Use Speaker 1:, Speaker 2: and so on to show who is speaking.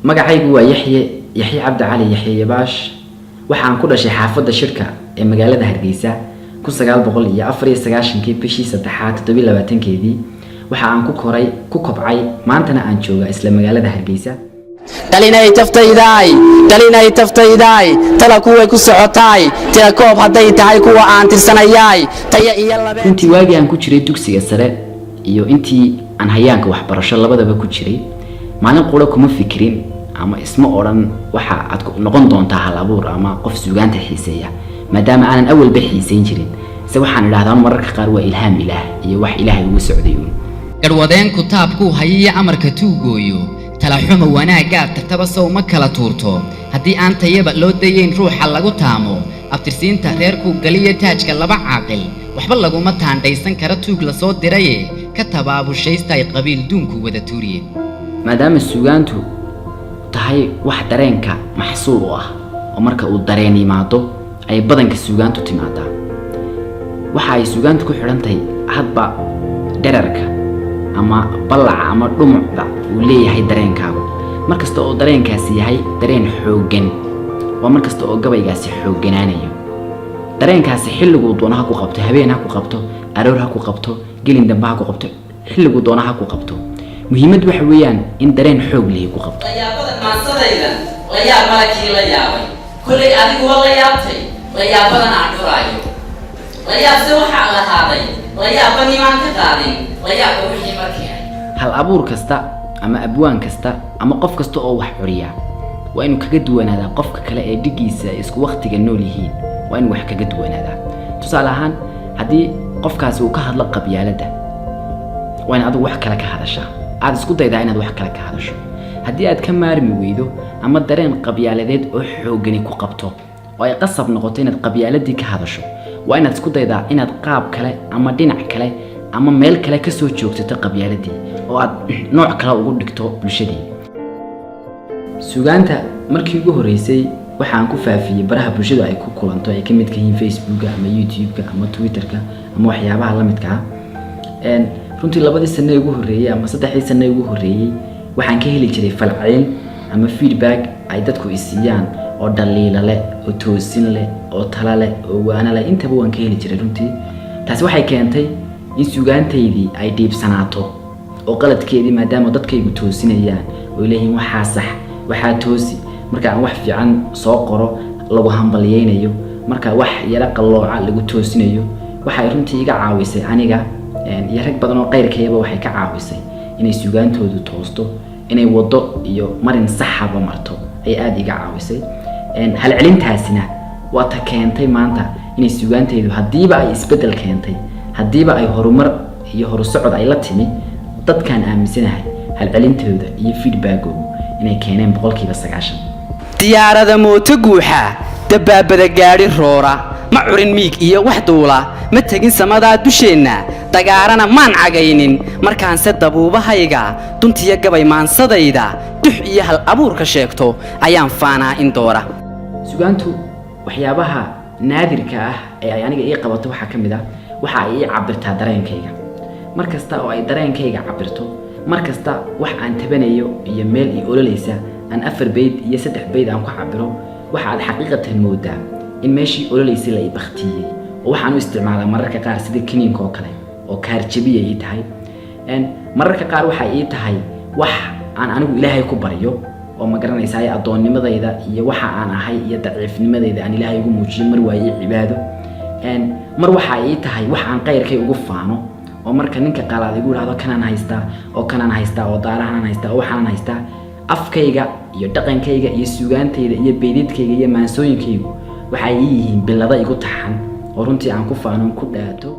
Speaker 1: magacaygu waa Yaxye Cabdi Cali Yaxye Yabaash waxaan ku dhashay xaafadda shirka ee magaalada Hargeysa 1994 bishii 3 2020 waxa aan ku kobcay maantana aan jooga isla magaalada Hargeysa
Speaker 2: dalinay taftayday tala kuway ku socotay tira koob haday tahay kuwa aan tirsanayay taya iyo laba
Speaker 1: intii waagi aan ku jiray dugsiga sare iyo intii aan hayaanka waxbarasho labadaba ku jiray maalin qura kuma fikirin ama isma oran waxa aad noqon doontaa hal abuur ama qof suugaanta xiiseeya maadaama aanan awal xiiseyn jirin waxaan ilaahdaan mararka qaar waa ilhaam ilaah iyo wax ilaahay ugu socday
Speaker 3: garwadeen kitaabku hayiya amarka tuugooyo tala xumo wanaaga tartaba soo ma kala tuurto hadii aan tayaba loo dayeyn ruuxa lagu taamo aftirsiinta reerku galiya taajka laba caaqil waxba lagu ma taandaysan kara tuug la soo diray ka tabaabushaysta qabiil duunku wada tuuriye
Speaker 1: maadaama suugaantu tahay wax dareenka maxsuul ah oo marka uu dareen yimaado ay badanka suugaantu timaadaa waxa ay suugaantu ku xirantahay hadba dhererka ama balaca ama dhumucda uu leeyahay dareenkaagu markasta oo dareenkaasi yahay dareen xoogan waa markasta oo gabaygaasi xooganaanayo dareenkaasi xilligu doonaha ku qabto habeen ha ku qabto aroor ha ku qabto gelin dambe ha ku qabto xilligu doonaha ku qabto muhiimad waxa weeyaan in dareen xoog leh ku qabto
Speaker 4: layaabada maansadayda malakii la yaabay kulay adigu la yaabtay layaabadan aan dhuraayo layaabse waxa la haaday layaabani maan ka qaadin layaabka wixii markii
Speaker 1: hal abuur kasta ama abwaan kasta ama qof kasta oo wax curiya waa inuu kaga duwanaada qofka kale ee dhigiisa isku waqtiga nool yihiin waa inuu wax kaga duwanaada tusaale ahaan hadii qofkaasi uu ka hadlo qabyaalada waa in adigu wax kale ka hadashaa aad isku daydaa inaad wax kale ka hadasho hadii aad ka maarmi weydo ama dareen qabyaaladeed oo xoogani ku qabto oo ay qasab noqoto inaad qabyaaladii ka hadasho waa inaad isku daydaa inaad qaab kale ama dhinac kale ama meel kale ka soo joogsato qabyaaladii oo aad nooc kale ugu dhigto bulshadii suugaanta markii ugu horeysay waxaan ku faafiyay baraha bulshada ay ku kulanto ay ka mid yihiin Facebook ama YouTube ama Twitter ama waxyaabaha la midka ah runtii labadii sano ugu horeeyay ama saddexdii sano ugu horeeyay waxaan ka heli jiray falcelin ama feedback ay dadku isiiyaan oo dhaliila leh oo toosin leh oo tala leh oo waana leh intaba waan ka heli jiray runtii taasi waxay keentay in suugaantaydii ay dhiibsanaato oo qaladkeedii maadaama dadkaygu toosinayaan oo leeyihiin waxa sax waxa toosi marka aan wax fiican soo qoro lagu hambaliyeynayo marka wax yara qalooca lagu toosinayo waxay runtii iga caawisay aniga iyo rag badan oo qayrkayba waxay ka caawisay inay suugaantoodu toosto inay wado iyo marin saxaba marto ay aad iga caawisay hal celintaasina waa ta keentay maanta inay suugaantaydu hadiiba ay isbedel keentay hadiiba ay horumar iyo horusocod ay la timi dadkan aaminsanahay hal celintooda iyo feedbackoodu inay keeneen 90%
Speaker 2: diyaarada mooto guuxa dabaabada gaari roora ma curin miig iyo wax duula ma tagin samada dusheena dagaarana maan cagaynin markaan se dabuubahayga duntiya gabay maansadayda dux iyo hal abuur ka sheegto ayaan faanaa in doora
Speaker 1: suugaantu waxyaabaha naadirka ah ee ay aniga ii qabato waxa kamid ah waxa ay cabirtaa dareenkayga markasta oo ay dareenkayga cabirto markasta wax aan tabanayo iyo meel ii ololeysa aan 4 bayd iyo 3 bayd aan ku cabiro waxa aad xaqiiqatan moodaa in meeshii ololeysay la ibaqtiyay oo waxaan u isticmaalaa mararka qaar sida kiniinka oo kale oo kaarjabiya ii tahay mararka qaar waxa ii tahay wax aan anigu ilaahay ku baryo oo ma garanaysaa adoonnimadayda iyo waxa aan ahay iyo daciifnimadayda aan ilaahay ugu muujiyo mar waaye cibaado mar waxa ii tahay wax aan qayrkay ugu faano oo marka ninka qaalaad igu raado kanaan haystaa oo daarahan haystaa oo waxaan haystaa afkayga iyo dhaqankayga iyo suugaantayda iyo beedidkayga iyo maansooyinkaygu waxay yihiin bilada igu taxan oo runtii aan ku faano ku dhaato